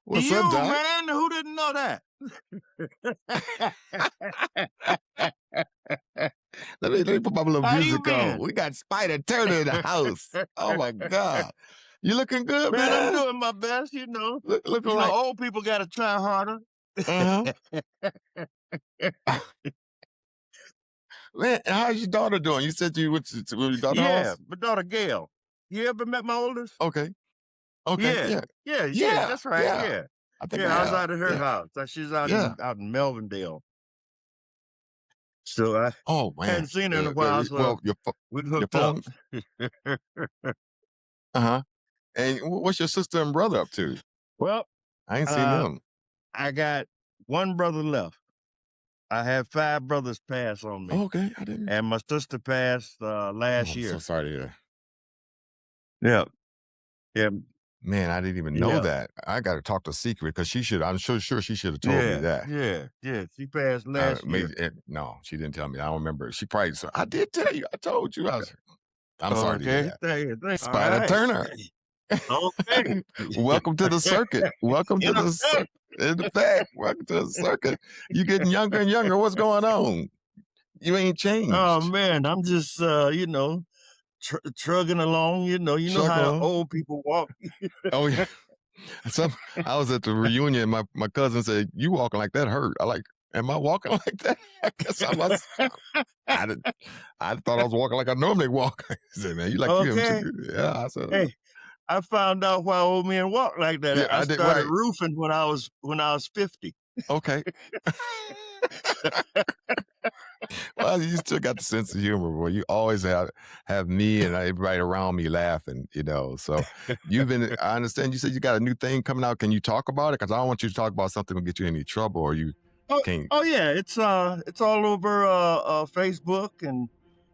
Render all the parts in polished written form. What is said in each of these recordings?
What's up, You, Doc? man, who didn't know that? Let me put my little How you music on. been? We got Spider Turner in the house. Oh my God. You looking good, Man, I'm man? doing my best, you know. Looking like Old people gotta try harder. uh-huh. Man, how's your daughter doing? You said you went to your daughter's Yeah, house? my daughter Gail. You ever met my oldest? Okay. Okay. Yeah, Yeah. yeah, Yeah. that's right, Yeah. yeah. I think I Yeah, I was have. out at her Yeah. house. She's out Yeah. in Melvindale. So I Oh man. hadn't seen her in a while, so Well, we your hooked up. phone. Uh-huh. And what's your sister and brother up to? Well, I ain't seen uh, them. I got one brother left. I had 5 brothers pass on me, Okay. I didn't. and my sister passed, Oh, last I'm so year. sorry to hear. Yeah, yeah, Man, I didn't even know yeah, that. I got to talk to Secret because she should. I'm sure she should have told me yeah, that. yeah, yeah, she passed last year. No, she didn't tell me. I don't remember. She probably said, I did tell you. I told you. I'm sorry to hear Okay, that. thank Spider alright. Turner. Okay. Welcome to the circuit. Welcome to In the effect. circuit. In fact, welcome to the circuit. You getting younger and younger. What's going on? You ain't Oh, changed. man, I'm just, trugging along, you know Chuck how along. old people walk. Oh yeah. Some I was at the reunion. My cousin said, "You walking like that hurt." I like, am I walking like that? I guess I must. I did, I thought I was walking like I normally walk. He said, "Man, you like you haven't." Okay. Yeah, I said, Hey, I found out why old men walk like that. "Yeah, I I did started right." roofing when I was 50. Okay. Well, you still got the sense of humor, boy. You always have me and everybody around me laughing. So you've been. I understand. You said you got a new thing coming out. Can you talk about it? Because I don't want you to talk about something that will get you in any trouble, or you Oh, can't. oh yeah, it's all over Facebook and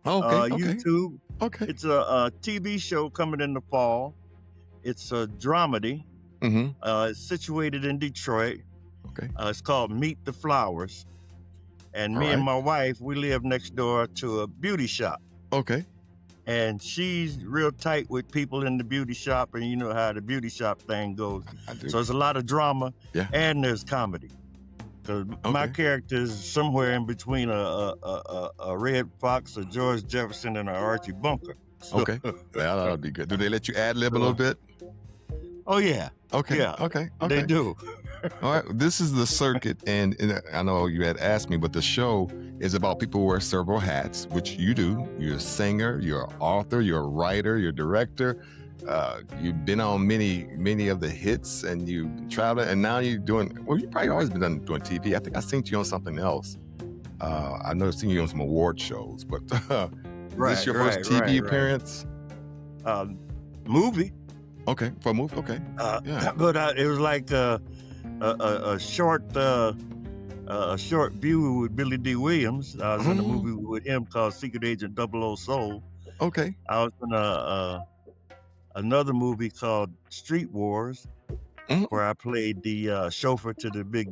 Okay. Okay. YouTube. Okay. It's a TV show coming in the fall. It's a dramedy. Mm-hmm. It's situated in Detroit. Okay. It's called Meet the Flowers. And All me and right. my wife, we live next door to a beauty shop. Okay. And she's real tight with people in the beauty shop, and you know how the beauty shop thing goes. I do. So it's a lot of drama, Yeah. and there's comedy. Because my Okay. character is somewhere in between a Red Fox, a George Jefferson, and a Archie Bunker. So, Okay. Well, that'll be good. Do they let you ad lib a little bit? oh yeah, Okay. yeah, Okay. they Okay. do. All right. This is the circuit, and I know you had asked me, but the show is about people who wear several hats, which you do. You're a singer, you're an author, you're a writer, you're a director. You've been on many of the hits, and you travel, and now you're doing. Well, you probably always been doing TV. I think I seen you on something else. I know I've seen you on some award shows, but is this your first TV appearance? Movie. Okay, for a movie. Okay, yeah. But it was like a short view with Billy D. Williams. I was in a movie with him called Secret Agent 00 Soul. Okay, I was in another movie called Street Wars, where I played the chauffeur to the big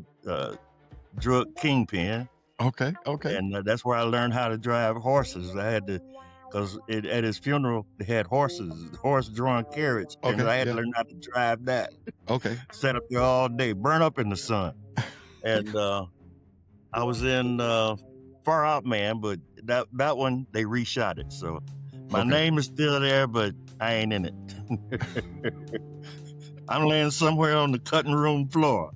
drug kingpin. okay. And that's where I learned how to drive horses. I had to, because at his funeral, they had horses, horse-drawn carriage, and Okay, I had yeah. to learn how to drive that. Okay. Sat up there all day, burn up in the sun. And I was in Far Out Man, but that one, they reshot it. So my name is still there, but I ain't in it. I'm laying somewhere on the cutting room floor.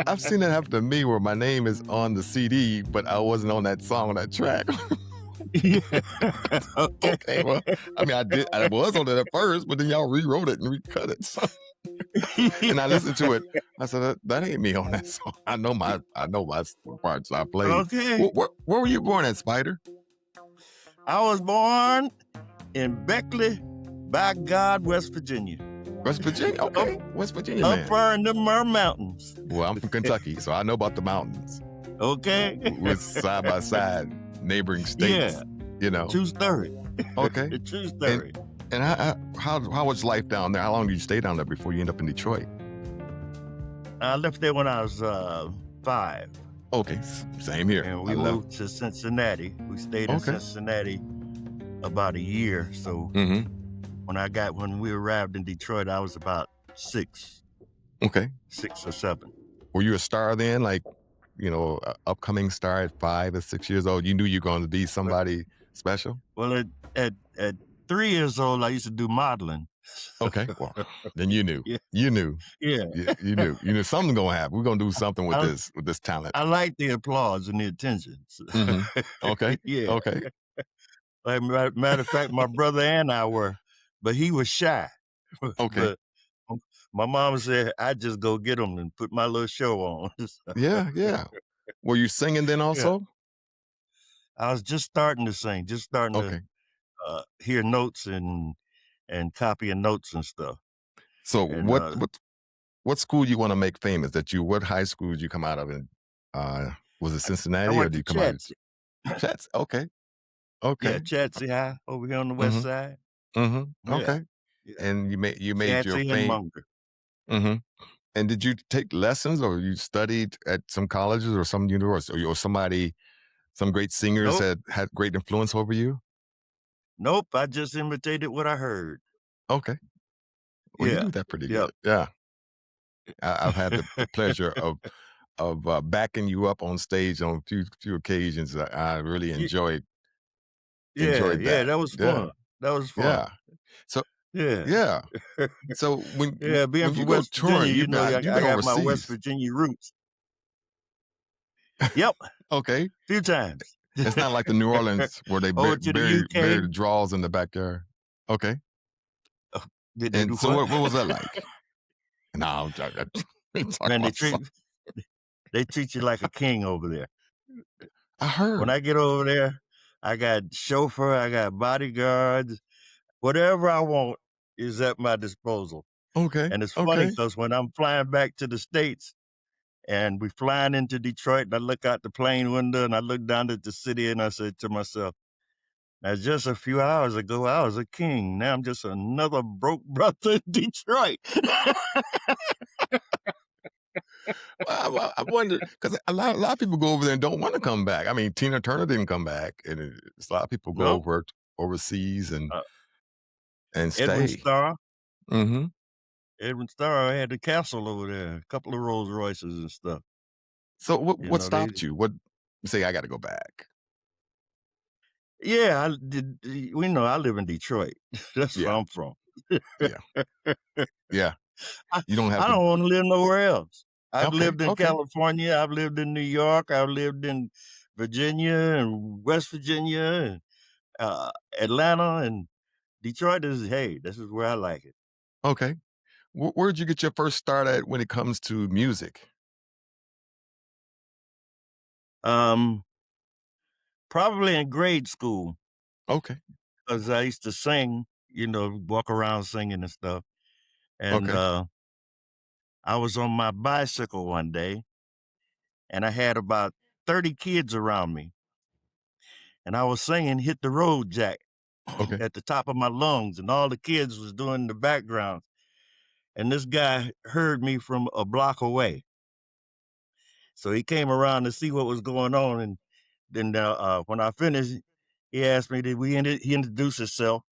I've seen that happen to me where my name is on the CD, but I wasn't on that song, on that track. Okay, well, I mean, I was on it at first, but then y'all rewrote it and recut it. So. And I listened to it. I said, that ain't me on that song. I know my parts I played. Okay. Where were you born at, Spider? I was born in Beckley, by God, West Virginia. West Virginia? Okay. West Virginia, man. Up far in the mountains. Well, I'm from Kentucky, so I know about the mountains. Okay. We're side by side, neighboring states. Yeah. True story. Okay. True story. And how was life down there? How long did you stay down there before you end up in Detroit? I left there when I was 5. Okay, same here. And we moved to Cincinnati. We stayed in Cincinnati about a year. So when we arrived in Detroit, I was about 6. Okay. 6 or 7. Were you a star then? Like, upcoming star at 5 or 6 years old? You knew you were going to be But somebody special? well, at 3 years old, I used to do modeling. Okay. Well, then you knew. Yeah, You knew. yeah. You knew. You knew something gonna happen. We're gonna do something with I this talent. I like the applause and the attention. Mhm. Okay. Yeah. Okay. Like, matter of fact, my brother and I were, but he was shy. Okay. But my mom said, "I just go get him and put my little show on." So, Yeah, yeah. Were you singing then yeah, also? I was just starting to sing, just starting to Okay. hear notes and copying notes and stuff. So And what school you wanna make famous? What high school did you come out of in, was it I Cincinnati or went did to you come out of Chadsey. Chats? Okay. Yeah, Okay. Chadsey High over here on the west Mhm. side. Mhm. Yeah, Okay. yeah, And you made your Chadsey and fame. Munger. Mhm. And did you take lessons or you studied at some colleges or some university or some great singers Nope, that had great influence over you? nope. I just imitated what I heard. Okay. Well, you Yeah, do that pretty yep. good. Yeah. I've had the pleasure of backing you up on stage on few occasions. I really Ye Yeah, enjoyed yeah, that. that was Yeah. fun. That was fun. Yeah. So Yeah. yeah. So Yeah, being when you from go West Virginia, touring, I you've been got my West overseas. Virginia roots. Yep, Okay. few times. It's not like the New Orleans where they Over to the bury UK. the draws in the backyard. Okay. Oh, did they do And so what? what was that like? No, I'm joking. Talk Man, about some they treat you like a king over there. I When heard. I get over there, I got chauffeur, I got bodyguards, whatever I want is at my disposal. Okay. And it's funny Okay. because when I'm flying back to the States and we flying into Detroit, and I look out the plane window and I look down at the city and I say to myself, now, just a few hours ago, I was a king. Now I'm just another broke brother in Detroit. I wonder because a lot of people go over there and don't want to come back. I mean, Tina Turner didn't come back, and a lot of people go No, overseas and uh, Edwin stay. Starr. Hmm. Edwin Starr had the castle over there, a couple of Rolls Royces and stuff. So You what know, they, stopped you? What you say? I got to go back. yeah, I did. We know I live in Detroit. That's where Yeah, I'm from. yeah, yeah. I, You don't have I to. don't want to live nowhere else. I've Okay, lived in okay, California. I've lived in New York. I've lived in Virginia and West Virginia and Atlanta and Detroit is, hey, this is where I like it. okay. Where'd you get your first start at when it comes to music? Um, Probably in grade school, Okay, because I used to sing, walk around singing and stuff. And okay, I was on my bicycle one day, and I had about 30 kids around me, and I was singing "Hit the Road, Jack" okay. at the top of my lungs, and all the kids was doing the background. And this guy heard me from a block away, so he came around to see what was going on. And then when I finished, he asked me, he introduced himself.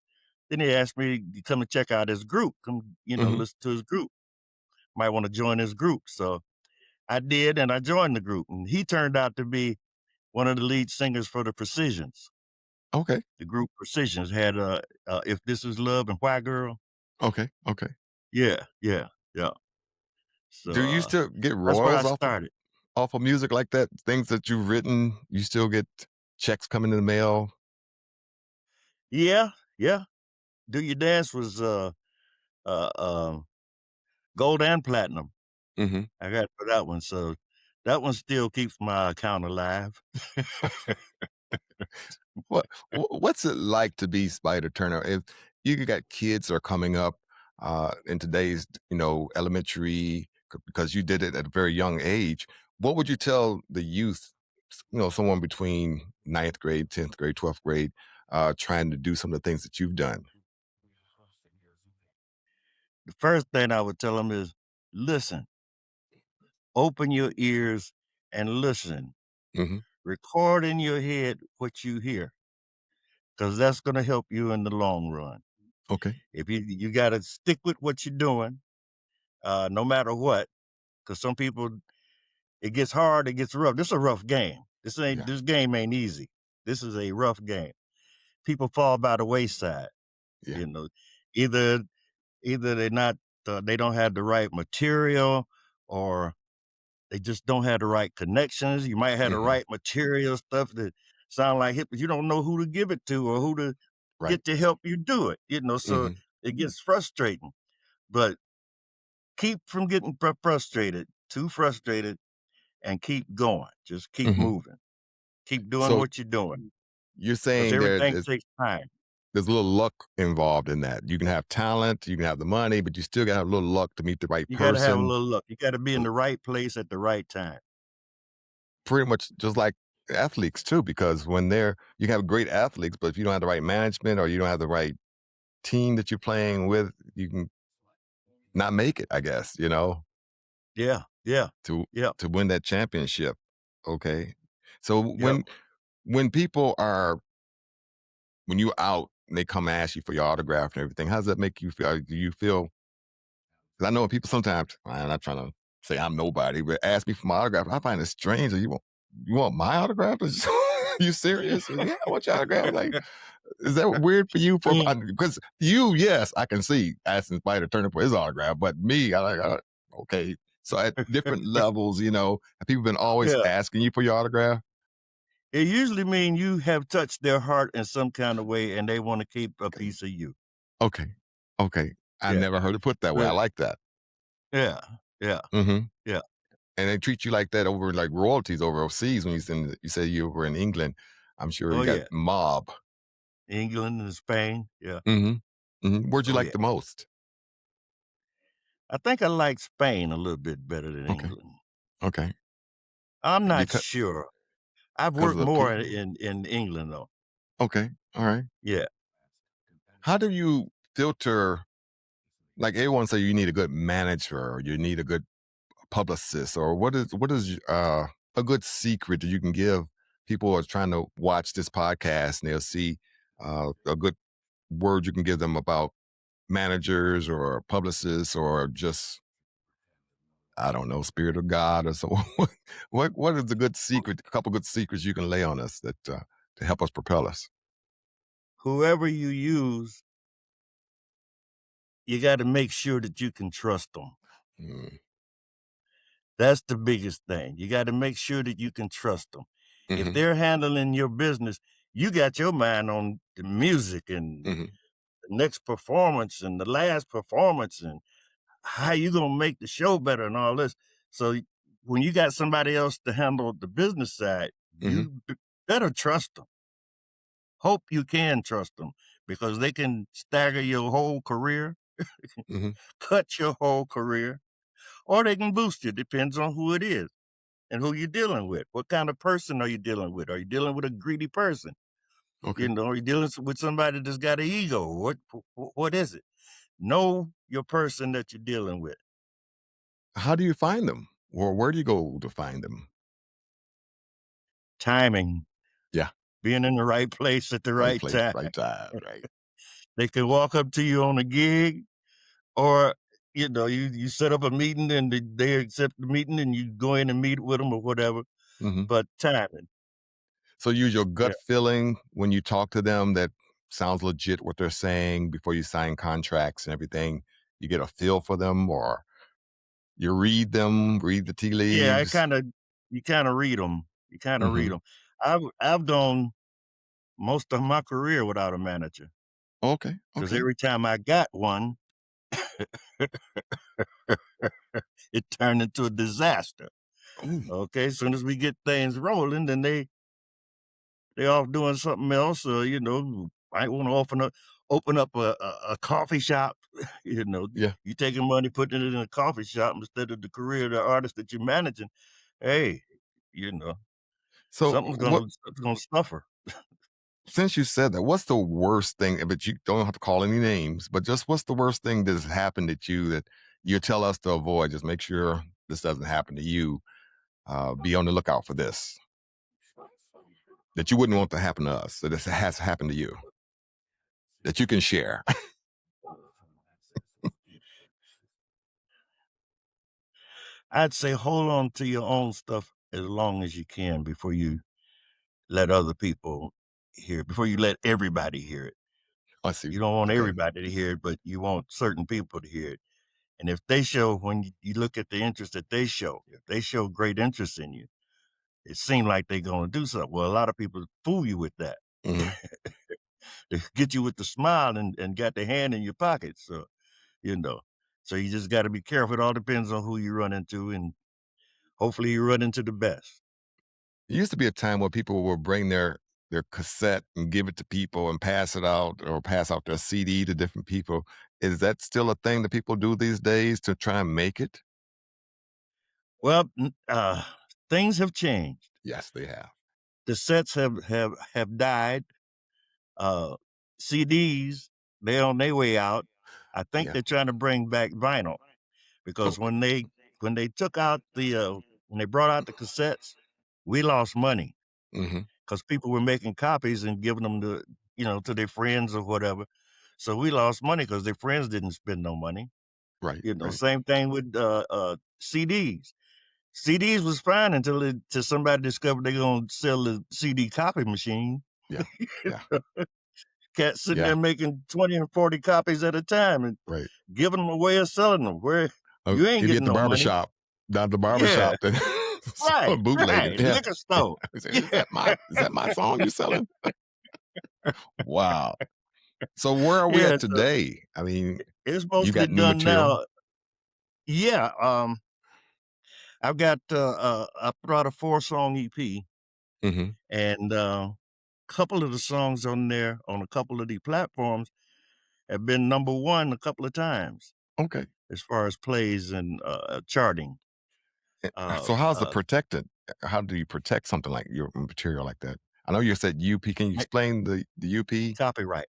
Then he asked me to come and check out his group, come, Hmm. listen to his group. Might want to join his group. So I did, and I joined the group. And he turned out to be one of the lead singers for the Precisions. Okay, The group Precisions had If This Is Love and Why Girl. okay, okay. Yeah, yeah, yeah. So Do you still get that's where I royals started. off of music like that? Things that you've written, you still get checks coming in the mail? Yeah, yeah. Do Your Dance was uh, uh, gold and platinum. Mhm. I got for that one. So that one still keeps my account alive. What's it like to be Spider Turner? If you got kids are coming up in today's, elementary, because you did it at a very young age, what would you tell the youth, someone between ninth grade, 10th grade, 12th grade, trying to do some of the things that you've done? The first thing I would tell them is listen, open your ears and listen. Hmm. Record in your head what you hear, because that's going to help you in the long run. Okay. If you got to stick with what you're doing, no matter what, because some people, it gets hard, it gets rough. This is a rough game. Yeah. This game ain't easy. This is a rough game. People fall by the wayside. Yeah. You know, either they're not, they don't have the right material, or they just don't have the right connections. You might have the Mhm. right material, stuff that sound like hip, but you don't know who to give it to or who to Right. get to help you do it. So Mhm. it gets frustrating. But keep from getting frustrated, too frustrated, and keep going. Just keep Mhm. moving. Keep doing So what you're doing, you're because saying everything takes time. there's a little luck involved in that. You can have talent, you can have the money, but you still gotta have a little luck to meet the right You gotta have a person. little luck. You gotta be in Uh, the right place at the right time. Pretty much just like athletes too, because when you have great athletes, but if you don't have the right management or you don't have the right team that you're playing with, you can not make it, I guess, Yeah, yeah, to yeah, to win that championship. Okay. So yep. when people are when you're out and they come ask you for your autograph and everything, how does that make you feel? Do you feel? Because I know people sometimes, I'm not trying to say I'm nobody, but ask me for my autograph. I find it strange. You want my autograph? You serious? Yeah, I want your autograph. Like, is that weird for you? Mm, Because you, yes, I can see asking somebody to turn up for his autograph, but me, okay. So at different levels, have people been always yeah. asking you for your autograph? It usually means you have touched their heart in some kind of way, and they wanna keep a piece of you. Okay, okay. I Yeah. never heard it put that way. I But like that. yeah, yeah, Hmm. yeah. And they treat you like that over like royalties overseas when you say you were in England. I'm sure Oh, you got yeah. mob. England and Spain, yeah. Mhm. Mhm. Where'd you Oh, like yeah. the most? I think I like Spain a little bit better than Okay. England. Okay. I'm not Because sure. I've of worked the more people? in England, though. Okay. All right. Yeah. How do you filter like everyone say you need a good manager or you need a good publicist or what is a good secret that you can give people who are trying to watch this podcast and they'll see a good word you can give them about managers or publicists or just I don't know, spirit of God or so. What is a good secret? A couple good secrets you can lay on us that to help us propel us. Whoever you use, you gotta make sure that you can trust them. Mm, That's the biggest thing. You gotta make sure that you can trust them. If hmm. they're handling your business, you got your mind on the music and Hmm. the next performance and the last performance and how you gonna make the show better and all this. So when you got somebody else to handle the business side, Hmm. better trust them. Hope you can trust them, because they can stagger your whole career, Hmm. cut your whole career, or they can boost you. Depends on who it is and who you're dealing with. What kind of person are you dealing with? Are you dealing with a greedy person? Okay. Are you dealing with somebody that's got an ego? What is it? Know your person that you're dealing with. How do you find them, or where do you go to find them? Timing, Yeah, being in the right place at the right right place, time. right time, right. They can walk up to you on a gig, or you set up a meeting and they accept the meeting and you go in and meet with them or whatever. Hmm. But timing, So use your yeah, gut feeling when you talk to them that sounds legit what they're saying before you sign contracts and everything. You get a feel for them, or you read them, read the tea yeah. leaves. You kind of read them. You kind of read Hmm. them. I've done most of my career without a manager, Okay, because okay. every time I got one, it turned into a disaster. Ooh, Okay, as soon as we get things rolling, then they off doing something else, or might want to open up a coffee shop. yeah. You taking money, putting it in a coffee shop instead of the career of the artist that you're managing. Hey, you know, So something's gonna suffer. since you said that, what's the worst thing? But you don't have to call any names. But just what's the worst thing that's happened at you that you tell us to avoid? Just make sure this doesn't happen to you. Be on the lookout for this that you wouldn't want to happen to us. That this has happened to you that you can share. I'd say hold on to your own stuff as long as you can before you let other people hear it, before you let everybody hear it. I see. You don't want Okay. everybody to hear it, but you want certain people to hear it. And if they show, when you look at the interest that they show, if they show great interest in you, it seems like they're going to do something. Well, a lot of people fool you with that. hmm They get you with the smile and got their hand in your pocket. So, you know, so you just got to be careful. It all depends on who you run into, and hopefully you run into the best. It used to be a time where people would bring their cassette and give it to people and pass it out or pass out their CD to different people. Is that still a thing that people do these days to try and make it? Well, things have changed. Yes, they have. The sets have died. Uh, CDs, they're on their way out. I think Yeah. they're trying to bring back vinyl because Okay. when they took out when they brought out the cassettes, we lost money hmm because people were making copies and giving them to their friends or whatever. So we lost money because their friends didn't spend no money. Right. Right. Same thing with CDs. CDs was fine until somebody discovered they're gonna sell the CD copy machine. Yeah. Yeah. Cats sitting Yeah. there making 20 and 40 copies at a time and Right. giving them away or selling them where Oh, you ain't you'd be at getting the no barber money. shop. Down at the barber Yeah, shop then right, bootlegging. right. Yeah. Liquor store. I say, Yeah. is that my song you selling? Wow. So where are we Yeah, at so today? I mean, it's you mostly got new done material? now. Yeah, I've got I put out a 4-song EP, hmm and couple of the songs on there on a couple of the platforms have been number one a couple of times Okay. as far as plays and charting. Uh, So how's the uh, protected? How do you protect something like your material like that? I know you said UP. Can you ma- explain the UP? copyright.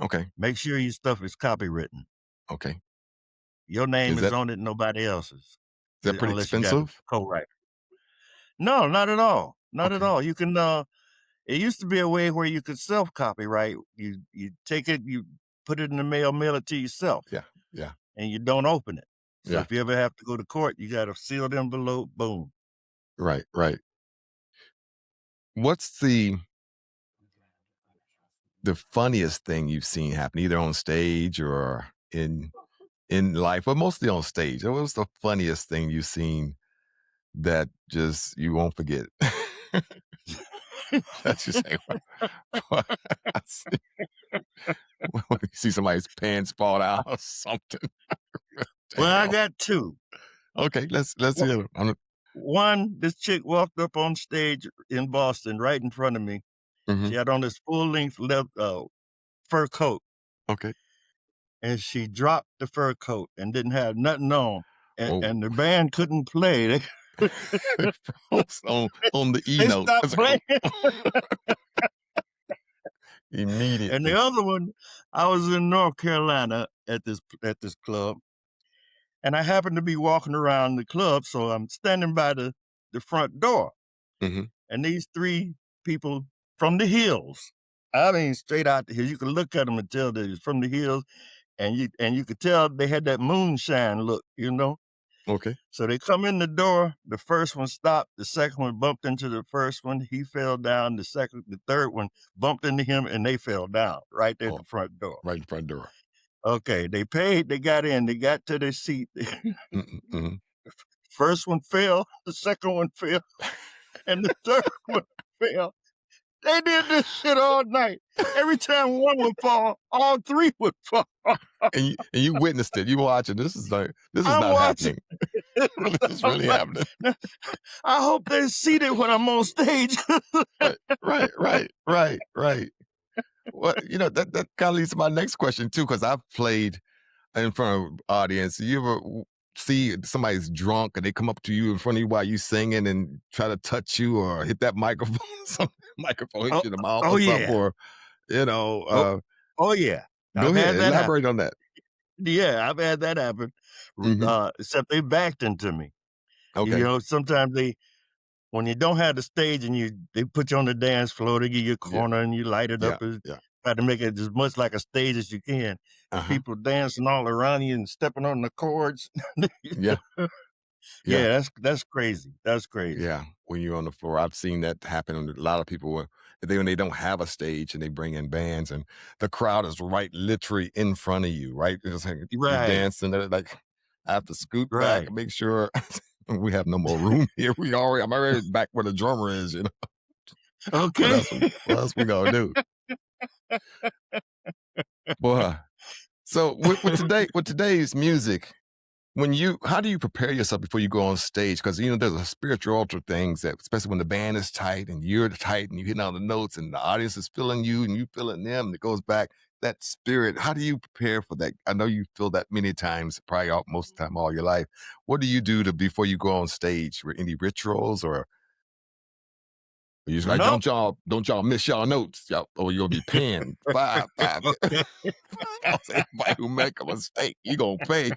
Okay. Make sure your stuff is copywritten. Okay. Your name Is is that on it, nobody else's, pretty unless you got a expensive? co-writer. No, not at all. Not at Okay. all. You can. It used to be a way where you could self-copyright. You take it, you put it in the mail it to yourself, Yeah. Yeah. and you don't open it. So Yeah. if you ever have to go to court, you got a sealed envelope. Boom. Right. Right. What's the funniest thing you've seen happen, either on stage or in life, but mostly on stage? What was the funniest thing you've seen that just you won't forget? That you say, "What?" I see when you see somebody's pants fall out or something. Well, I Damn. got two. Okay, let's Wha- hear it. One, this chick walked up on stage in Boston right in front of me. She Mhm. had on this full-length fur coat, Okay. and she dropped the fur coat and didn't have nothing on, Oh, and the band couldn't play. on the E They note. stopped It's like, playing. And the immediately. other one, I was in North Carolina at this club, and I happened to be walking around the club, so I'm standing by the front door, Mhm. and these three people from the hills. I mean, straight out the hills. You could look at them and tell they was from the hills, and you could tell they had that moonshine look. Okay. So they come in the door. The first one stopped. The second one bumped into the first one. He fell down. The third one bumped into him, and they fell down right there at Oh, the front door. right in front door. Okay, they paid. They got in. They got to their seat. Mhm. First one fell. The second one fell, and the third one fell. They did this shit all night. Every time one would fall, all three would fall. And you witnessed it. You watching. This is I'm not watching. happening. This is I'm really like, happening. I hope they're seated when I'm on stage. Right, right, right, right, right. Well, that kind of leads to my next question too, because I've played in front of audience. You ever see somebody's drunk and they come up to you in front of you while you singing and try to touch you or hit that microphone, some microphone hit Oh, you in the mouth oh or something, yeah. or you know, Oh, uh, oh yeah. go I've ahead, had that happen. elaborate on that. Yeah, I've had that happen. hmm Except they backed into me. Okay, Sometimes when you don't have the stage and they put you on the dance floor, they give you a yeah, corner and you light it yeah, up and yeah, try to make it as much like a stage as you can. uh And huh, people dancing all around you and stepping on the chords. yeah, Yeah. Yeah, that's crazy. That's crazy. Yeah, when you're on the floor, I've seen that happen. A lot of people, when they don't have a stage and they bring in bands, and the crowd is right, literally in front of you, right? It's like you're Right, dancing. They're like, I have to scoot back right. and make sure we have no more room here. I'm already back where the drummer is. What Okay. else? What else we gonna do, boy? So with today's music, how do you prepare yourself before you go on stage? Because there's a spiritual things that, especially when the band is tight and you're tight and you hitting all the notes and the audience is feeling you and you feeling them, and it goes back that spirit. How do you prepare for that? I know you feel that many times, probably most of the time all your life. What do you do to before you go on stage? Any rituals, or you just like, No. don't y'all miss y'all notes, y'all, or you'll be pinned five five. Okay. Anybody who make a mistake, you gonna pay.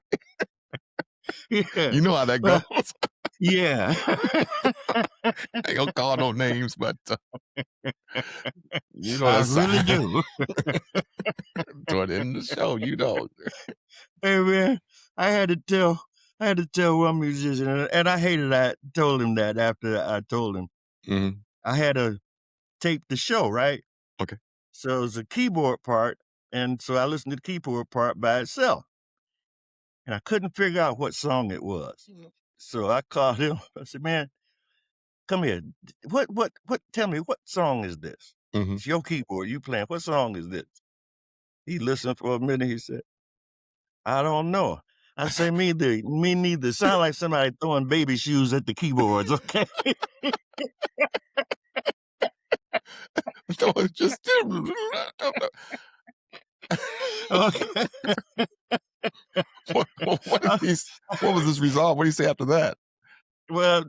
Yeah. You know how that goes. Well, yeah. I ain't gonna call no names, but I that's really do. toward the end of the show, Hey man, I had to tell one musician, and I hated that. Told him that after I told him Mhm. I had to tape the show, right? Okay. So it was a keyboard part, and so I listened to the keyboard part by itself, and I couldn't figure out what song it was. So I called him. I said, "Man, come here. What? Tell me, what song is this? Mhm. It's your keyboard. You playing? What song is this?" He listened for a minute. He said, "I don't know." I say, Me neither. Sound like somebody throwing baby shoes at the keyboards. Okay. So it's just Okay. what what was his resolve? What did he say after that? Well,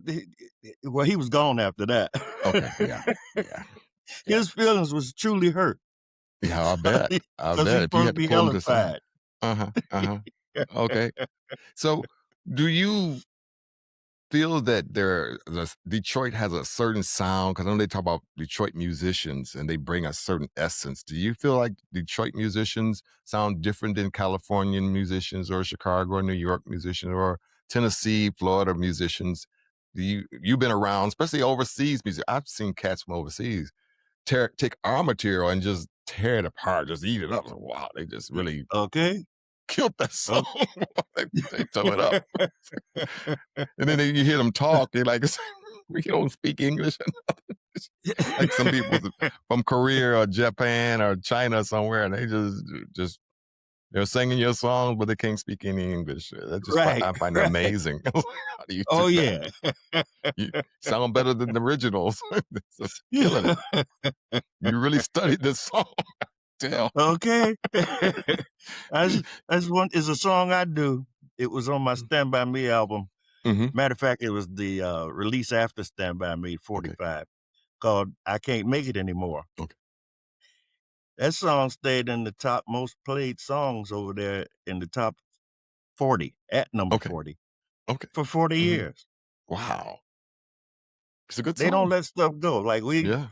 he was gone after that. Okay, yeah, yeah, yeah. His feelings was truly hurt Yeah, I bet. I because bet he's if you supposed to had to be pull him to the side. hellified. Uh-huh. Uh-huh. Okay. So do you feel that Detroit has a certain sound? Because I know they talk about Detroit musicians and they bring a certain essence. Do you feel like Detroit musicians sound different than Californian musicians or Chicago or New York musicians or Tennessee, Florida musicians? You've been around, especially overseas music. I've seen cats from overseas take our material and just tear it apart, just eat it up. Wow, they just really Okay. killed that song. Okay. They tore it up. And then you hear them talk, they're like, we don't speak English. Like some people from Korea or Japan or China somewhere, and they just they're singing your songs, but they can't speak any English. Right. I find it Right. amazing. How do you do Oh that? yeah. You sound better than the originals. It's just killing it. You really studied this song. Tell. Okay. That's one is a song I do. It was on my Stand By Me album. Hmm. Matter of fact, it was the release after Stand By Me Okay. 45 called I Can't Make It Anymore. Okay. That song stayed in the top most played songs over there in the top 40 at number Okay. 40 Okay. for 40 Hmm. years. Wow. It's a good They don't song. let stuff go. Like Yeah.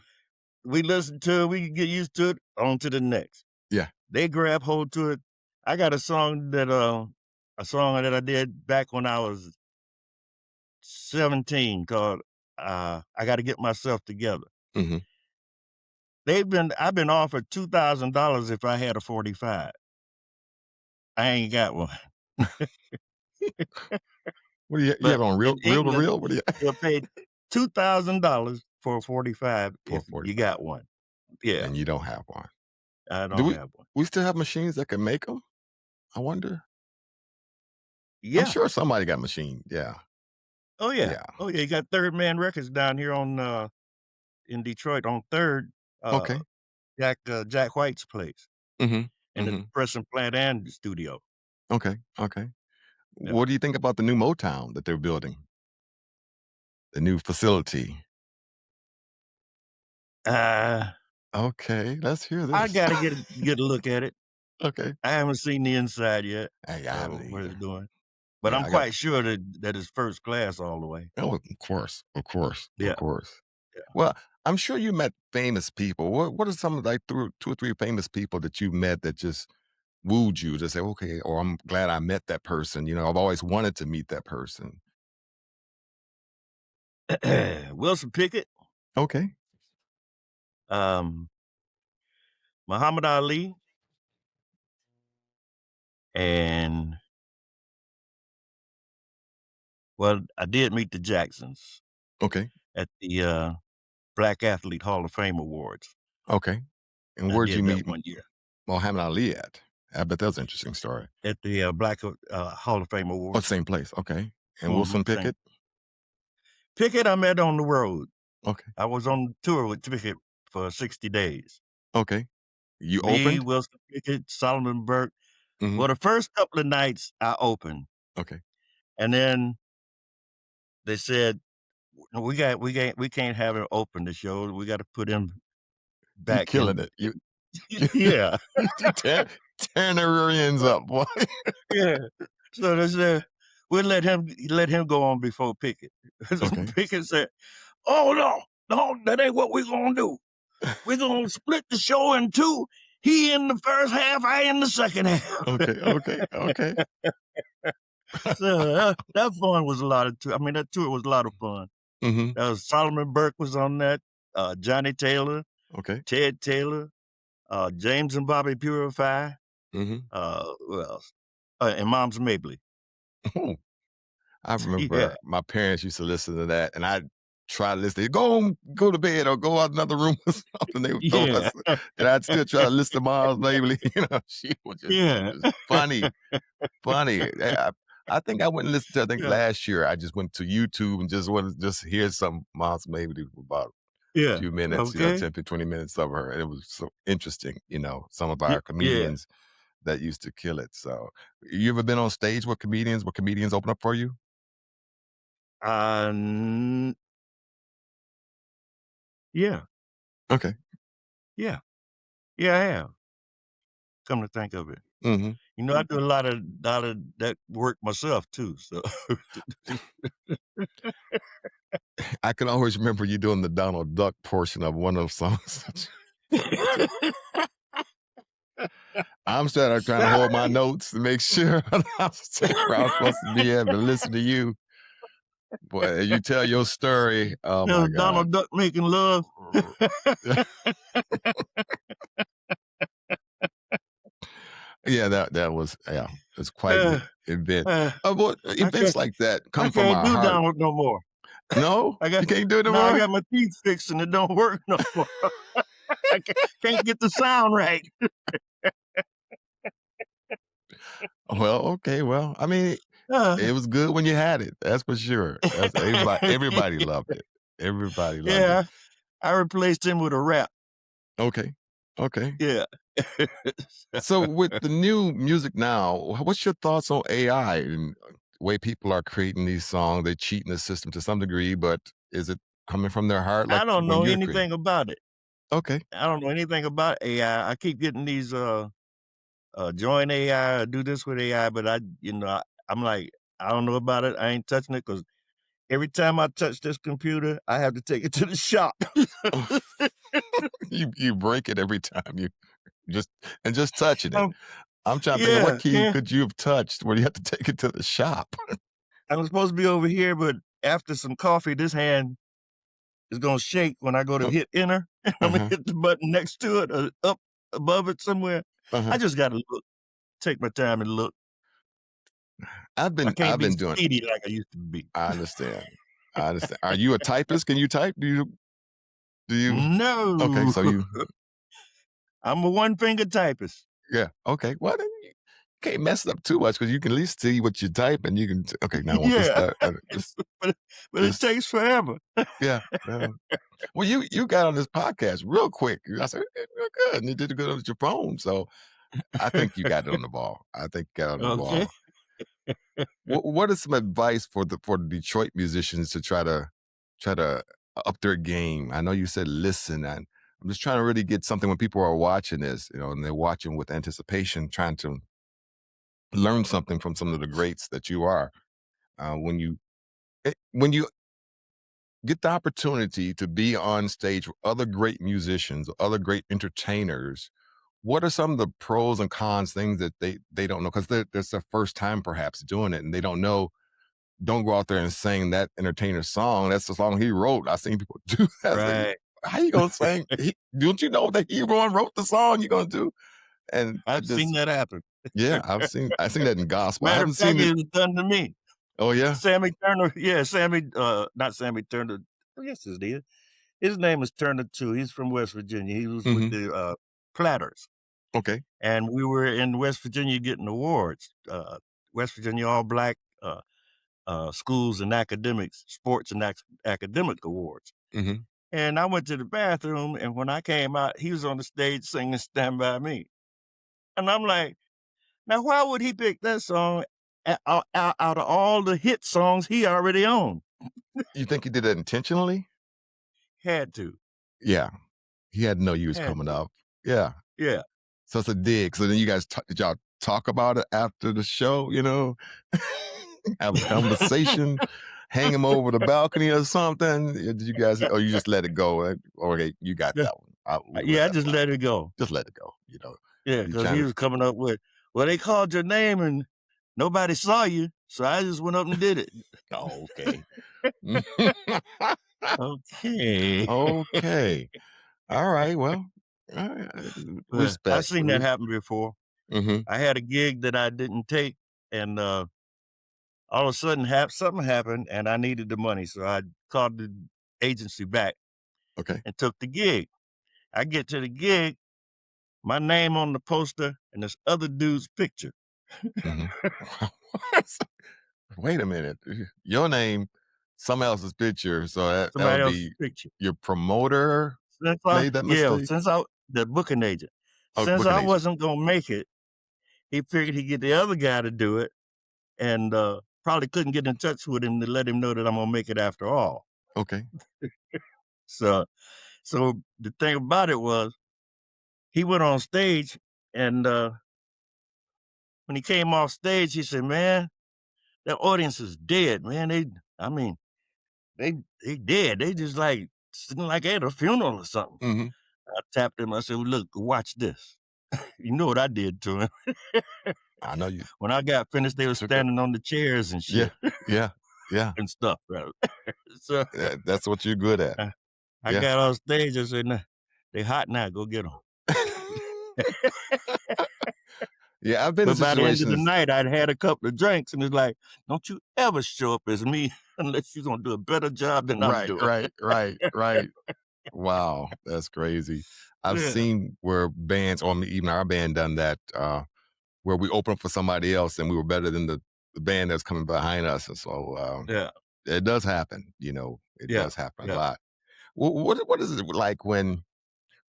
we listen to it, we get used to it, on to the next. Yeah. They grab hold to it. I got a song that I did back when I was 17 called I Gotta Get Myself Together. Hmm. I've been offered $2,000 if I had a 45. I ain't got one. What do you But have on in reel to England, reel? What do you they'll pay $2,000 for a 45 for if you 45? got one. Yeah, And you don't have one. I Do don't have one. we still have machines that can make them? I wonder. I'm Yeah. sure somebody got a machine. Yeah. Oh yeah. Yeah. Oh yeah. You got Third Man Records down here on in Detroit on Third, uh Okay. Jack White's place Mhm. in the Mhm. pressing plant and studio. Okay. Okay. Yeah. What do you think about the new Motown that they're building? The new facility? Uh Okay, let's hear I this. gotta get a look at it. Okay. I haven't seen the inside yet Hey, I haven't what it's either. doing. But Yeah, I'm I got quite sure that it's first class all the way. oh, of course. Of course. Of Yeah. course. Yeah. Well, I'm sure you met famous people. What are some like 2 or 3 famous people that you met that just wooed you to say, "Okay," or "I'm glad I met that person," I've always wanted to meet that person. Wilson Pickett, Okay. um, Muhammad Ali, and well, I did meet the Jacksons Okay. at the Black Athlete Hall of Fame Awards. Okay. And I where'd you did that meet one year Muhammad Ali at? I bet that was an interesting story. at the Black Hall of Fame Oh, Awards. same place. Okay. And Wilson Same. Pickett? Pickett, I met on the road. Okay. I was on tour with Pickett for 60 days. Okay. You Me, opened? Wilson Pickett, Solomon Burke. Mhm. Well, the first couple of nights I opened, Okay. and then they said, "No, we can't have him open the show. We got to put him You back killing in." it. You Yeah, tearing the rear ends up, boy. yeah. So they said, "We'll let him go on before Pickett." So Okay. Pickett said, "Oh no, that ain't what we're gonna do. We're gonna split the show in two. He in the first half, I in the second half." Okay. So that fun was a lot of. I mean, that tour was a lot of fun. Mm-hmm. That was Solomon Burke was on that. Johnny Taylor, Okay. Ted Taylor, James and Bobby Purify. Mm-hmm. Who else? And Mom's Mabley. Oh, I remember Yeah, my parents used to listen to that, and I try to listen. Go to bed or go out another room or something. They would throw yeah, us, and I'd still try to listen to Miles Mabley. She was yeah, just funny. I think I went and listened to. I think yeah, last year I just went to YouTube and just wanted to just hear some Miles Mabley for about a yeah. few minutes. Okay. 10 to 20 minutes of her. It was so interesting. Some of our Yeah. comedians that used to kill it. So, you ever been on stage with comedians? Where comedians open up for you? Yeah, Okay. yeah, yeah. I have. Come to think of it, Hmm. I do a lot of that work myself too. So I can always remember you doing the Donald Duck portion of one of those songs. I'm trying to hold my notes to make sure I'm supposed to be able to listen to you. Boy, as you tell your story, oh my God. Donald Duck making love. Yeah, it's quite an event. Well, events like that I come from can't our do heart. Donald no more. No, you can't do it I anymore. got my teeth fixed and it don't work no more. I can't get the sound right. Well, okay. Well, I mean, it was good when you had it. That's for sure. Everybody loved it. Everybody loved it. Yeah, I replaced him with a rap. Okay. Yeah. So with the new music now, what's your thoughts on AI and the way people are creating these songs? They're cheating the system to some degree, but is it coming from their heart like I don't when know you're creating? anything about it. Okay. I don't know anything about AI. I keep getting these join AI or do this with AI, but I'm like, I don't know about it. I ain't touching it because every time I touch this computer, I have to take it to the shop. You break it every time you just touching it. Um, I'm trying to think of what key could you have touched where you have to take it to the shop? I'm supposed to be over here, but after some coffee, this hand is gonna shake when I go to hit enter. I'm gonna hit the button next to it or up above it somewhere. I just gotta look. Take my time and look. I've I can't be been doing. speedy like I used to be. I understand. Are you a typist? Can you type? Do you? No. Okay, so you. I'm a one finger typist. Yeah. Okay. Well, then you can't mess it up too much because you can at least see what you type and you can. Okay, now I want this. But it takes forever. Yeah. Well, you got on this podcast real quick. I said real good, and you did good with your phone. So I think you got it on the ball. I think you got it on the ball. What is some advice for the Detroit musicians to try to up their game? I know you said listen, and I'm just trying to really get something when people are watching this, and they're watching with anticipation, trying to learn something from some of the greats that you are. When you get the opportunity to be on stage with other great musicians, other great entertainers, what are some of the pros and cons things that they don't know because that's their first time perhaps doing it and they don't know don't go out there and sing that entertainer song. That's the song he wrote. I seen people do that. Right. How you gonna sing? Don't you know that he wrote the song you're gonna do? And I've seen that happen. yeah, I've seen that in gospel. I Matter haven't of fact, seen it. it was done to me. Oh yeah, Sammy Turner. Yeah, not Sammy Turner. Yes, it is. His name is Turner too. He's from West Virginia. He was with the Platters. okay. And we were in West Virginia getting awards. West Virginia All Black Schools and Academics, Sports and Academic Awards. Mm-hmm. And I went to the bathroom, and when I came out, he was on the stage singing Stand By Me. And I'm like, now why would he pick that song out of all the hit songs he already owned? You think he did it intentionally? Had to. Yeah, he had to know you was Had coming to. up. Yeah, Yeah. so it's a dig. So then you guys did y'all talk about it after the show? You know, have a conversation, hang him over the balcony or something. Did you guys? Or you just let it go? Okay, you got that one. I just let it go. Just let it go. You know. Yeah, You because trying he to- was coming up with, well, they called your name and nobody saw you, so I just went up and did it. Oh, okay. Okay. Okay. All right. Well, But respect. I've seen that happen before. Mm-hmm. I had a gig that I didn't take, and all of a sudden something happened, and I needed the money, so I called the agency back Okay. and took the gig. I get to the gig, my name on the poster, and this other dude's picture. Mm-hmm. Wait a minute. Your name, someone else's picture. So that Somebody would else's be picture. your promoter made that mistake? Since the booking agent. Oh, Since booking I agent. wasn't gonna make it, he figured he'd get the other guy to do it, and probably couldn't get in touch with him to let him know that I'm gonna make it after all. Okay. So the thing about it was, he went on stage, and when he came off stage, he said, "Man, that audience is dead, man. They dead. They just like sitting like at a funeral or something." Mm-hmm. I tapped him. I said, well, "Look, watch this." You know what I did to him? I know you. When I got finished, they were standing on the chairs and shit. Yeah. And stuff. Right? So That's what you're good at. I Yeah. got on stage and said, nah, they hot now. Go get them. Yeah, I've been in But by the end of the situations. night, I'd had a couple of drinks, and it's like, don't you ever show up as me unless you're gonna do a better job than I'm doing. Right. Wow, that's crazy. I've Yeah. seen where bands, or even our band, done that, where we opened up for somebody else and we were better than the band that's coming behind us. And so Yeah. it does happen. You know, it Yeah, does happen yeah. a lot. What is it like when,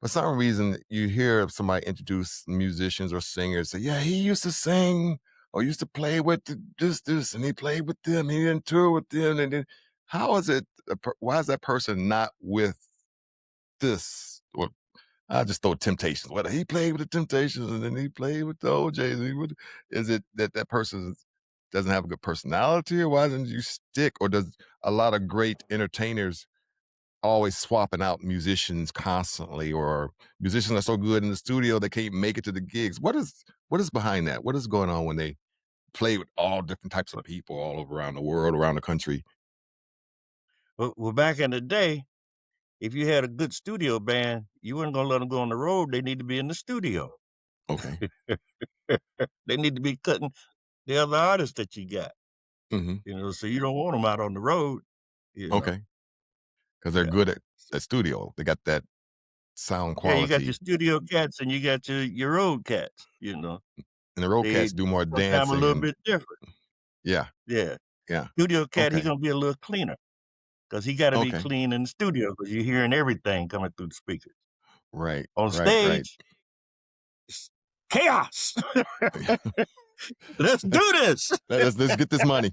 for some reason, you hear somebody introduce musicians or singers, say, "Yeah, he used to sing or used to play with this, and he played with them, he didn't tour with them." And then, how is it? Why is that person not with this? Or I just throw Temptations. Well, he played with the Temptations, and then he played with the OJs. Is it that person doesn't have a good personality, or why didn't you stick? Or does a lot of great entertainers always swapping out musicians constantly, or musicians are so good in the studio they can't make it to the gigs? What is behind that? What is going on when they play with all different types of people all over around the world, around the country? Well, back in the day, if you had a good studio band, you weren't gonna let them go on the road. They need to be in the studio. Okay. They need to be cutting the other artists that you got. Hmm. You know, so you don't want them out on the road. You know? Okay. Because they're Yeah. good at studio. They got that sound Yeah, quality. you got your studio cats and you got your road cats. You know, And the road they cats do more sometimes dancing. a little bit different. Yeah. Yeah. Yeah. Studio cat, he Okay. gonna be a little cleaner because he got to be Okay. clean in the studio because you're hearing everything coming through the speakers. Right. On Right. stage, it's chaos. Let's do this. Let's get this money.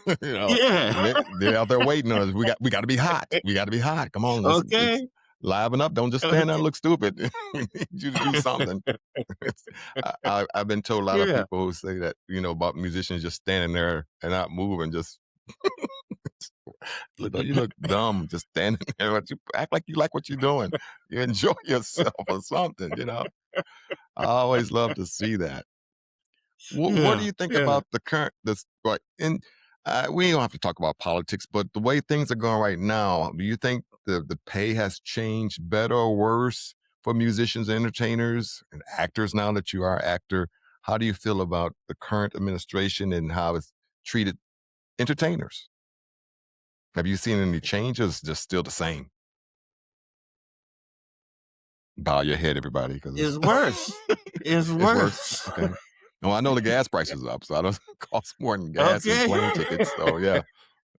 You know, Yeah. they're out there waiting on us. We got to be hot. We got to be hot. Come on, let's Okay. liven up. Don't just stand there and look stupid. We need you to do something. I've been told a lot of Yeah. people who say that, you know, about musicians just standing there and not moving, just you look dumb just standing there. But you act like you like what you're doing. You enjoy yourself or something, you know. I always love to see that. What do Yeah. you think Yeah. about the current this like in We don't have to talk about politics, but the way things are going right now, do you think the pay has changed better or worse for musicians, entertainers, and actors now that you are actor? How do you feel about the current administration and how it's treated entertainers? Have you seen any changes? Just still the same? Bow your head, everybody, because It's it's worse. It's it's worse. worse. Okay. No, I know the gas price is up, so I don't cost more than gas and Okay. plane tickets. So yeah,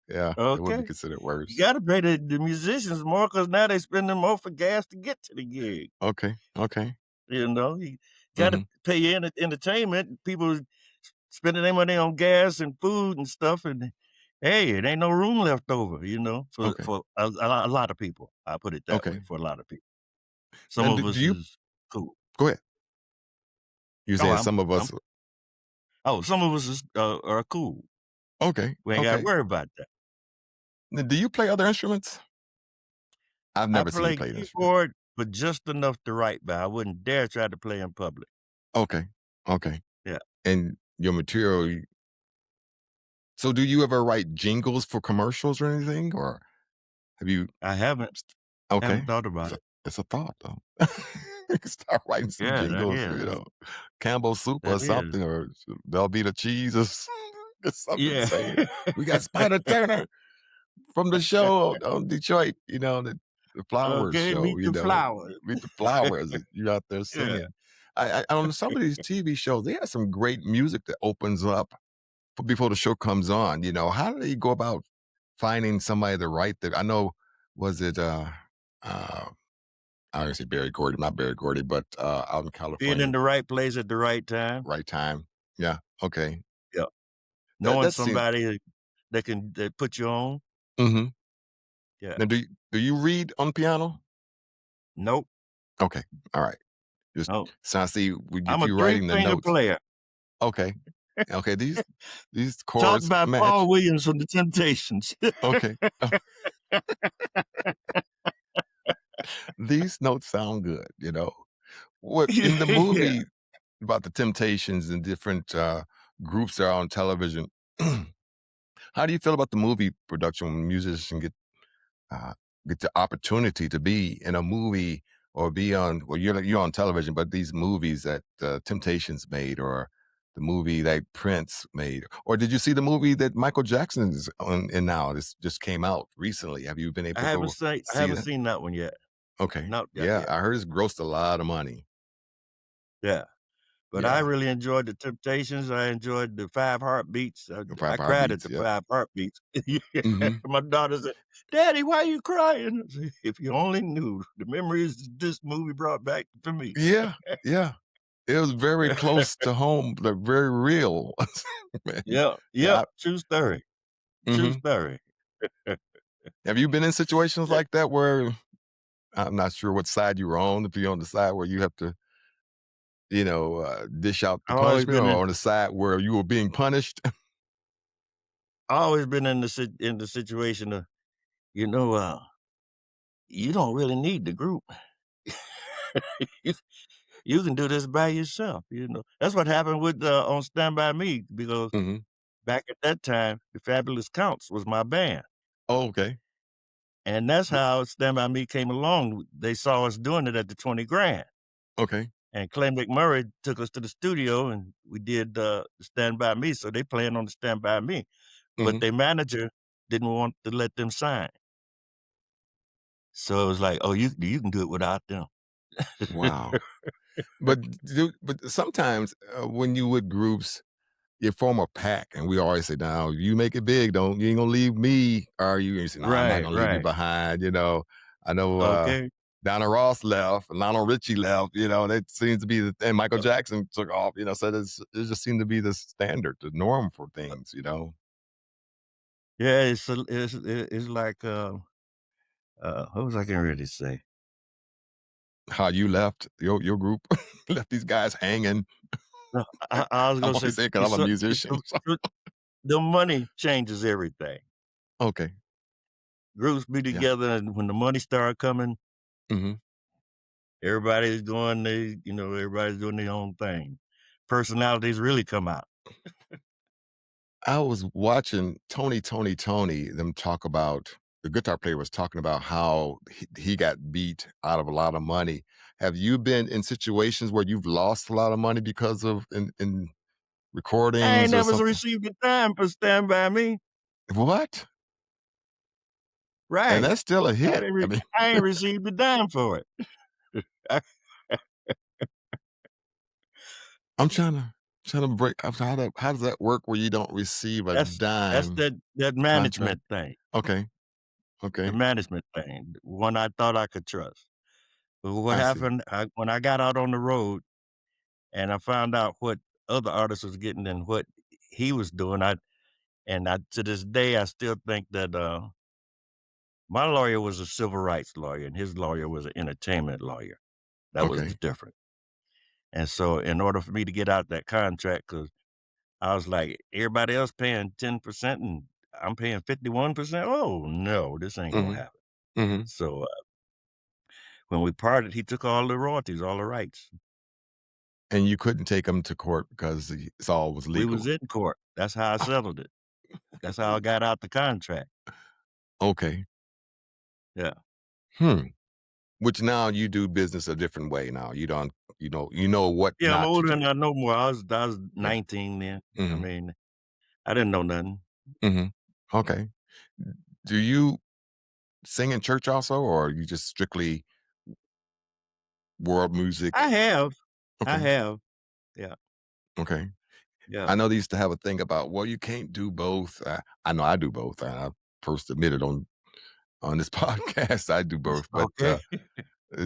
yeah, it would be Okay. considered You worse. gotta pay the musicians more because now they spending more for gas to get to the gig. Okay, okay. You gotta Mhm. pay your entertainment. People spending their money on gas and food and stuff, and hey, it ain't no room left over, for Okay, a lot of people. I put it that way, okay. for a lot of people. Some And of do us you is cool. go ahead. You're Oh, saying some of I'm us some of us are cool. okay, We ain't gotta okay. worry about that. Now, do you play other instruments? I've I never seen you play play an instrument. keyboard, but just enough to write by. I wouldn't dare try to play in public. Okay, okay. Yeah. And your material so do you ever write jingles for commercials or anything? Or have you I haven't okay. thought about It's a it. it's a thought though. You can start writing some Yeah, that jingles, is. Campbell's soup or That is. something, or Velveeta cheese or something Yeah. saying, "We got Spider Turner from the show on Detroit," the Flowers Okay, show, meet the flowers. Meet the Flowers, you out there Yeah. singing. On some of these TV shows, they have some great music that opens up before the show comes on, how do they go about finding somebody to write that? I know, was it, uh I don't say Barry Gordy, not Barry Gordy, but, out in Being California, in the right place at the right time. right time. Yeah, okay. Yeah. That Knowing that seems somebody that put you on. mhm. Yeah. Now do you read on piano? Nope. Okay, alright. Just No. so I see we I'm get a you writing the three-finger notes. player. Okay. Okay, these Taught chords by match. Paul Williams from the Temptations. Okay. These notes sound good, What in the Yeah. movie about the Temptations and different, groups that are on television, how do you feel about the movie production when musicians uh, get the opportunity to be in a movie or be on well, you're on television, but these movies that, Temptations made or the movie that Prince made, or did you see the movie that Michael Jackson's on in now? This just came out recently. Have you been able to go I see haven't that? seen that one yet. Okay. Not yet Yeah, yet. I heard it's grossed a lot of money. Yeah. But I Yeah, really enjoyed the Temptations. I enjoyed the 5 Heartbeats. the I 5 cried at Heartbeats, the yeah. 5 Heartbeats. Yeah. Mhm. My daughter said, "Daddy, why you crying?" I said, "If you only knew the memories this movie brought back for me." Yeah, yeah. It was very close to home, like, very real. Man, Yeah. Yep. yeah, True story. True mhm. story. Have you been in situations like that where I'm not sure what side you were on, if you're on the side where you have to, dish out the I've always punishment been or in on the side where you were being punished? always been in the situation of, you know, you don't really need the group. You you can do this by yourself. That's what happened with, on Stand By Me because Mhm. back at that time, the Fabulous Counts was my band, Oh, okay. and that's W how Stand By Me came along. They saw us doing it at the 20 Grand, okay. and Clay McMurray took us to the studio, and we did, Stand By Me, so they playing on the Stand By Me, but Mhm. their manager didn't want to let them sign. So it was like, "Oh, you can do it without them." Wow. But sometimes, when you with groups, you form a pack, and we always say, "Now, you make it big, don't you ain't gonna leave me, are you?" And you say, "No, I'm not Right, gonna leave you right. behind." I know, Okay. Donna Ross left, and Lionel Richie left, that seems to be and Michael Uh, Jackson took off, so it just seemed to be the standard, the norm for things. yeah, it's like, what was I getting ready to say? How you left your group, left these guys hanging. No, I was I'm gonna only say, saying 'cause I'm it's a so musician, so the money changes everything. okay. Groups be Yeah. together, and when the money start coming, Mhm. everybody's doing their own thing. Personalities really come out. I was watching Tony, them talk about the guitar player was talking about how he got beat out of a lot of money. Have you been in situations where you've lost a lot of money because of in I ain't recordings or never something? received a dime for Stand By Me. What? And Right. that's still a hit. I mean, I ain't received a dime for it. I'm trying to break how does that work where you don't receive a That's dime that contract? management thing. Okay, The okay, management thing, one I thought I could trust. But what I see. happened, when I got out on the road and I found out what other artists was getting and what he was doing, I to this day, I still think that, my lawyer was a civil rights lawyer and his lawyer was an entertainment lawyer. That was the Okay. difference. And so in order for me to get out that contract, because I was like, everybody else paying 10% and I'm paying 51%. Oh no, this ain't gonna Mhm, happen. mhm. So when we parted, he took all the royalties, all the rights. And you couldn't take him to court because it's all was We was legal. in court. That's how I settled it. That's how I got out the contract. Okay. Yeah. Hmm. Which now you do business a different way now. You know what Yeah, I'm not to older do. and I know more. I was Yeah. 19 then. I Mhm, mean, I didn't know nothing. mhm. Okay. Do you sing in church also, or are you just strictly world I music? have. I Okay, have. Yeah. okay. Yeah. I know they used to have a thing about, well, you can't do both. I know I do both. I first admitted on this podcast I do both, but Okay.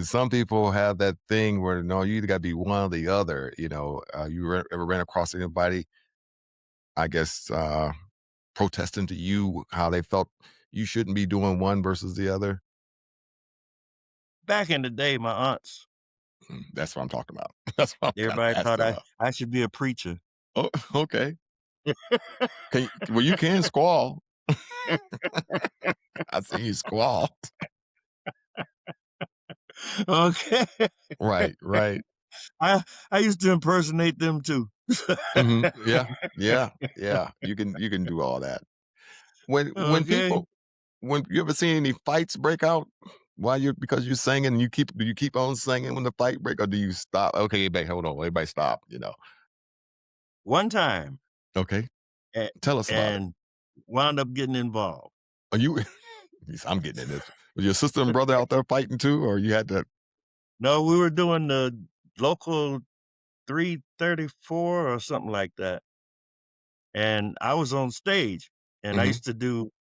some people have that thing where no, you either got to be one or the other. Ever ran across anybody, I guess, protesting to you how they felt you shouldn't be doing one versus the other? Back in the day, my aunts, That's what I'm talking about. That's what I'm kind of everybody thought asking I about. I should be a preacher. Oh, okay. Well, you can squall. I see you squall. Okay. Right, right. I I used to impersonate them too. Yeah, yeah, yeah. You can do all that. Okay. When you ever seen any fights break out while you're because you're singing, do you keep on singing when the fight break, or do you stop? Okay, everybody, hold on, everybody stop. One time Okay, a tell us about it. and wound up getting involved. Are you? I'm getting in this. Was your sister and brother out there fighting too, or you had to? No, we were doing the local 334 or something like that, and I was on stage, and I Hmm. used to do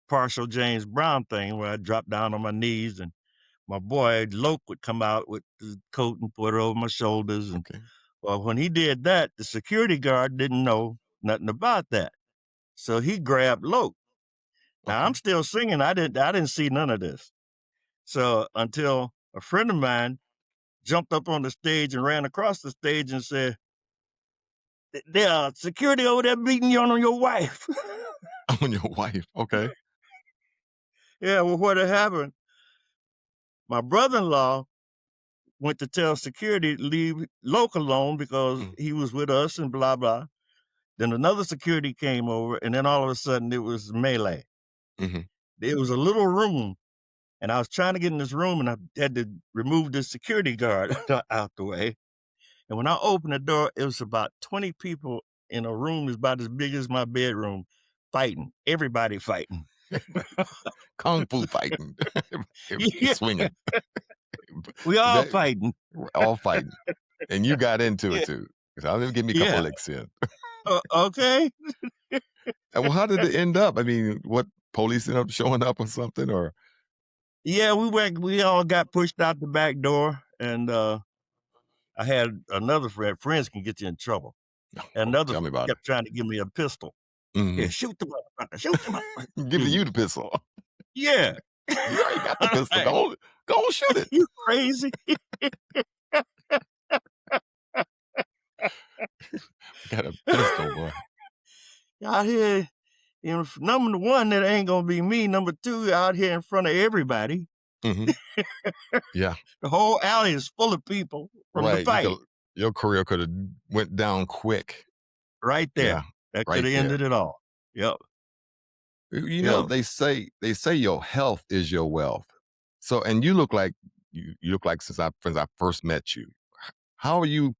partial James Brown thing where I dropped down on my knees, and my boy Loke would come out with his coat and put it over my shoulders, and, Okay, well, when he did that, the security guard didn't know nothing about that, so he grabbed Loke. Now, I'm okay. still singing, I didn't see none of this. So, until a friend of mine jumped up on the stage and ran across the stage and said, There are security over there beating you on your wife." On your wife. Okay. Yeah, well, what had happened, my brother-in-law went to tell security to leave Loke alone because Mm-hmm. he was with us and blah, blah. Then another security came over, and then all of a sudden it was melee. Mm-hmm. It was a little room, and I was trying to get in this room, and I had to remove the security guard out the way. And when I opened the door, it was about 20 people in a room that's about as big as my bedroom fighting, everybody fighting. Kung fu fighting, everybody Yeah, swinging. we Is all that fighting. all fighting? And you got into Yeah, it too. So let me give me a couple yeah. of licks in. Okay. And well, how did it end up? I mean, what police ended up showing up or something? Or Yeah, we all got pushed out the back door, and I had another friend. Friends can get you in trouble. oh, Another tell me friend about it. kept trying to give me a pistol. Hmm. Here, shoot the motherfucker, shoot the motherfucker. Giving you Shoot. the pistol. Yeah. You already got the I'm pistol. like, Go on, shoot it. you crazy? Got a pistol, boy. Out here, number one, that ain't gonna be me. Number two, out here in front of everybody. Hmm. Yeah, The whole alley is full of people from the right. fight Your career could have went down quick. right Yeah, there. That could right have ended there. it all. Yep. You know, Yep. they say your health is your wealth. So, and you look like you look like since I first met you. How are you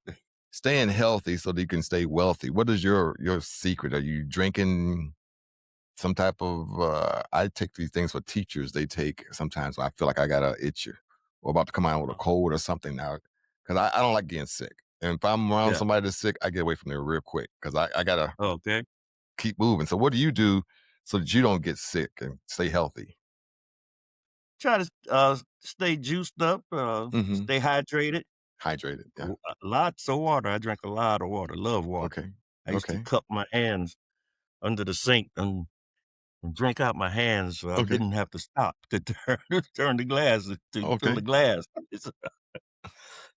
staying healthy so that you can stay wealthy? What is your secret? Are you drinking some type of I take these things for teachers. They take sometimes when I feel like I got a itch or about to come out with a cold or something now. Cause I don't like getting sick. And if I'm around Yeah. somebody that's sick, I get away from there real quick because I gotta Okay. keep moving. So what do you do so that you don't get sick and stay healthy? Try to stay juiced up, Hmm. stay hydrated. Hydrated. Yeah. Lots of water. I drink a lot of water. Love water. Okay. I used to Okay. cup my hands under the sink and drink out my hands so I Okay. didn't have to stop to turn the glass to fill the Okay. glass.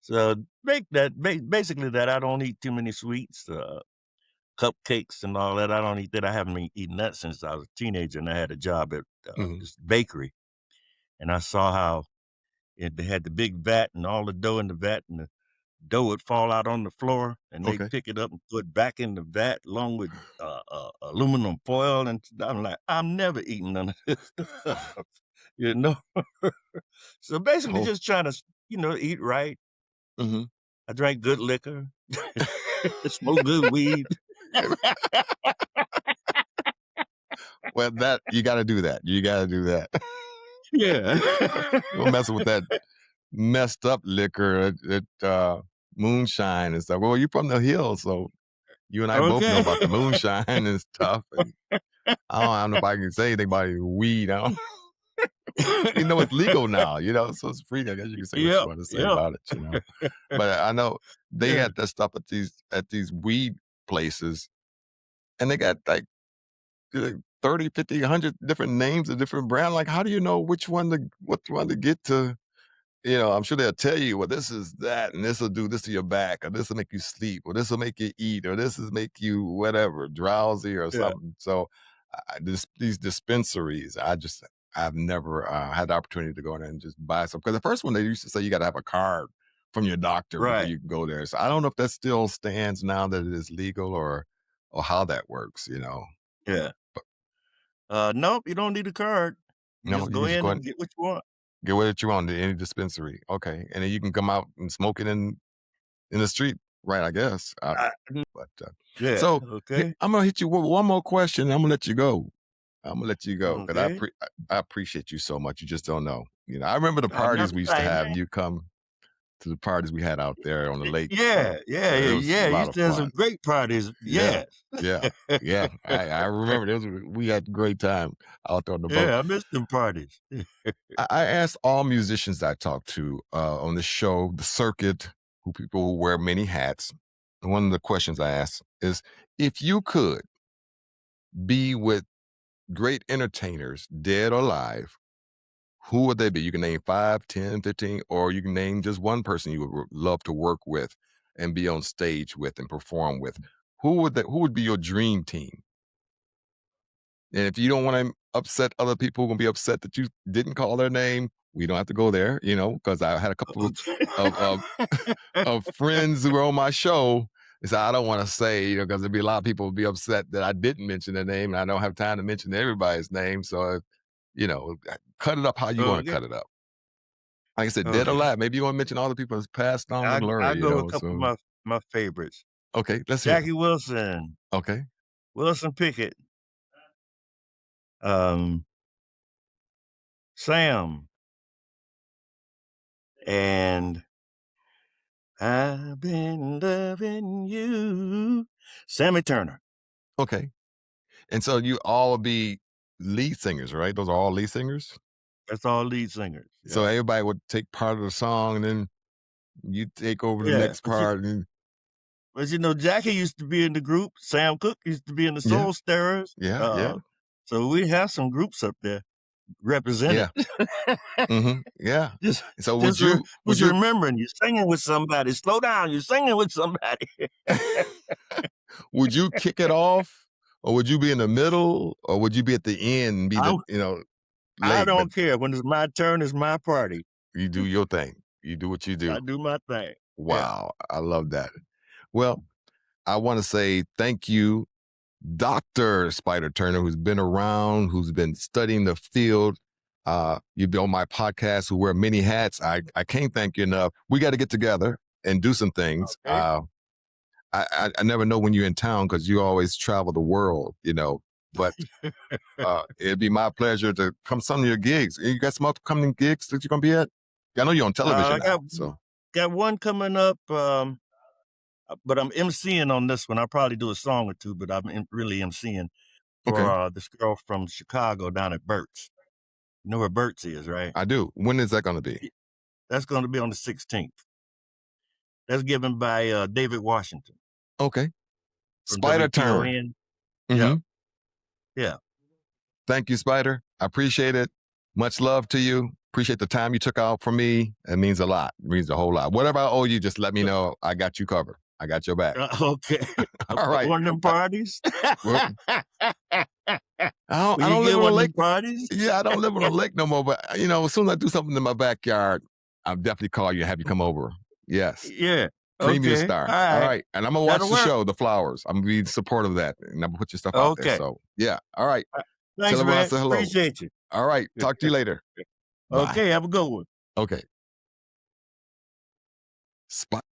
So basically that I don't eat too many sweets, cupcakes and all that. I don't eat that. I haven't been eating that since I was a teenager and I had a job at Hmm. this bakery. And I saw how they had the big vat and all the dough in the vat and the dough would fall out on the floor and they Okay. pick it up and put it back in the vat along with aluminum foil. And I'm like, I'm never eating none of this stuff, you know? So basically Oh. just trying to, eat right. Hmm. I drank good liquor, smoke good weed. Well, that you got to do that. You got to do that. Yeah. Don't mess with that messed up liquor at moonshine and stuff. Well, you're from the hills, so you and I both know Okay. about the moonshine and stuff. And I don't know if I can say anything about weed. I don't, it's legal now, so it's free. I guess you can say what you Yep. want to say Yep. about it. But I know they Yeah. got that stuff at these weed places, and they got like 30, 50, 100 different names of different brand. Like, how do you know which one to get to? I'm sure they'll tell you, well, this is that, and this will do this to your back, or this will make you sleep, or this will make you eat, or this will make you whatever, drowsy or Yeah. something. So, these dispensaries, I've never had the opportunity to go in there and just buy some. Because the first one they used to say you got to have a card from your doctor before Right. you can go there. So I don't know if that still stands now that it is legal or how that works. Yeah. But Nope, you don't need a card. You no, just you go can just in go and and get what you want. get what you want to any dispensary. Okay, and then you can come out and smoke it in the street, right? I guess. I But Yeah, so okay. I'm gonna hit you with one more question. And I'm gonna let you go. I'm gonna let you go because Okay. I appreciate you so much. You just don't know. I remember the Another parties we used to thing, have, man. and you come to the parties we had out there on the lake. Yeah, yeah, It was yeah. a You lot used of to have some fun. great parties. Yeah, Yes. yeah, yeah. I remember we had a great time out there on the boat. Yeah, I miss them parties. I asked all musicians I talked to on the show, the circuit, who people who wear many hats. And one of the questions I asked is if you could be with great entertainers, dead or alive, who would they be? You can name 5, 10, 15, or you can name just one person you would love to work with and be on stage with and perform with. Who would be your dream team? And if you don't want to upset other people who are gonna be upset that you didn't call their name, we don't have to go there, because I had a couple of of friends who were on my show. They said, I don't want to say, because there'd be a lot of people would be upset that I didn't mention their name, and I don't have time to mention everybody's name. So, cut it up how you want to Okay, cut it up. Like I said, dead or okay. alive. Maybe you want to mention all the people that's passed on I and I glory, go with a couple of So, my favorites. okay, let's hear them. Jackie Wilson, Okay, Wilson Pickett, um, Sam, and I've been loving you, Sammy Turner. okay. And so you all be lead singers, right? Those are all lead singers. That's all lead singers. So Yeah. everybody would take part of the song, and then you take over the Yeah. next part, and Jackie used to be in the group. Sam Cooke used to be in the yeah, Soul Stirrers. yeah, yeah, So we have some groups up there represented. yeah, yeah. just, So would just, re- you would just you remembering you're singing with somebody. Slow down. You're singing with somebody. would you kick it off, or would you be in the middle, or would you be at the end and be I, the I late, but don't care. When it's my turn, it's my party. you do your thing. You do what you I do. do my thing. Yeah. Wow, I love that. Well, I want to say thank you Dr. Spider Turner, who's been around, who's been studying the field. You've been on my podcast, who wear many hats. I can't thank you enough. We got to get together and do some things. Okay. I never know when you're in town because you always travel the world, but it'd be my pleasure to come some of your gigs. You got some upcoming gigs that you're going to be at? I know you're on television I now, so. got one coming up, but I'm emceeing on this one. I'll probably do a song or two, but I'm really emceeing for Okay. this girl from Chicago down at Burt's. You know where Burt's is, right? I do. When is that going to be? That's going to be on the 16th. That's given by David Washington Okay. from Spider Turner. WTON. Mm-hmm. Yeah. Thank you, Spider. I appreciate it. Much love to you. Appreciate the time you took out for me. It means a lot. It means a whole lot. Whatever I owe you, just let me know. I got you covered. I got your back. Okay. All right. One of them parties? Well, I Will don't you live get on a one of them lake. parties? Yeah, I don't live on a lake no more. But as soon as I do something in my backyard, I'll definitely call you and have you come over. Yes. Yeah. Premium Okay. star. All All right. right. And I'm gonna watch That'll the work. show, The Flowers. I'm gonna be supportive of that. And I'm gonna put your stuff out there. Okay. So yeah. All right. Thanks, Tell everyone I man. said hello. Appreciate you. All right. Talk to you later. Bye. Okay. Have a good one. Okay. Spot.